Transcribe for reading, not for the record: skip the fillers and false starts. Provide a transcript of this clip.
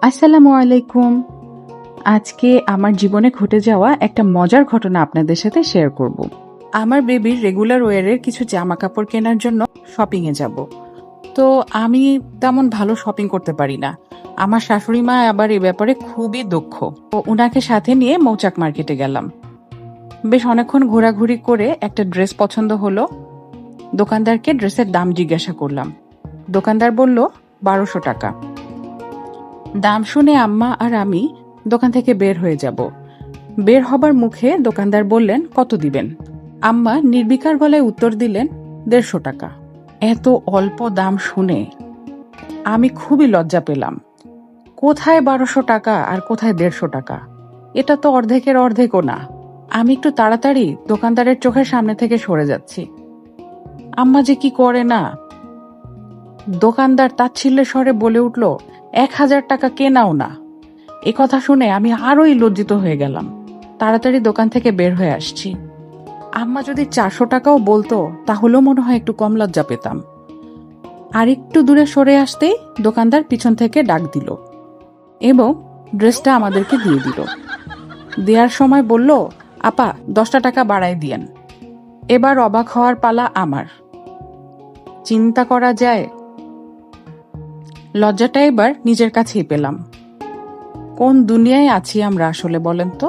আসসালামু আলাইকুম। আজকে আমার জীবনে ঘটে যাওয়া একটা মজার ঘটনা আপনাদের সাথে শেয়ার করব। আমার বেবির রেগুলার ওয়ারের কিছু জামা কাপড় কেনার জন্য শপিং এ যাব। তো আমি তেমন ভালো শপিং করতে পারি না। আমার শাশুড়ি মা আবার এ ব্যাপারে খুবই দক্ষ। তো উনাকে সাথে নিয়ে মৌচাক মার্কেটে গেলাম। বেশ অনেকক্ষণ ঘোরাঘুরি করে একটা ড্রেস পছন্দ হলো। দোকানদারকে ড্রেসের দাম জিজ্ঞাসা করলাম। দোকানদার বলল 1200 টাকা। দাম শুনে আম্মা আর আমি দোকান থেকে বের হয়ে যাব। বের হবার মুখে দোকানদার বললেন, কত দিবেন? আম্মা নির্বিকার গলায় উত্তর দিলেন, 150 টাকা। এত অল্প দাম শুনে আমি খুবই লজ্জা পেলাম। কোথায় 1200 টাকা আর কোথায় 150 টাকা? এটা তো অর্ধেকের অর্ধেকও না। আমি একটু তাড়াতাড়ি দোকানদারের চোখের সামনে থেকে সরে যাচ্ছি। আম্মা যে কি করে না! দোকানদার তাচ্ছিল্যের স্বরে বলে উঠল, 1000 টাকা কেনাও না। এ কথা শুনে আমি আরোই লজ্জিত হয়ে গেলাম। তাড়াতাড়ি দোকান থেকে বের হয়ে আসছি। আম্মা যদি 400 টাকাও বলতো তাহলেও মনে হয় একটু কম লজ্জা পেতাম। আর একটু দূরে সরে আসতেই দোকানদার পিছন থেকে ডাক দিল এবং ড্রেসটা আমাদেরকে দিয়ে দিল। দেওয়ার সময় বলল, আপা 10 টাকা বাড়ায় দিয়েন। এবার অবাক হওয়ার পালা আমার। চিন্তা করা যায়? লজ্জাটা এবার নিজের কাছেই পেলাম। কোন দুনিয়ায় আছি আমরা আসলে, বলেন তো?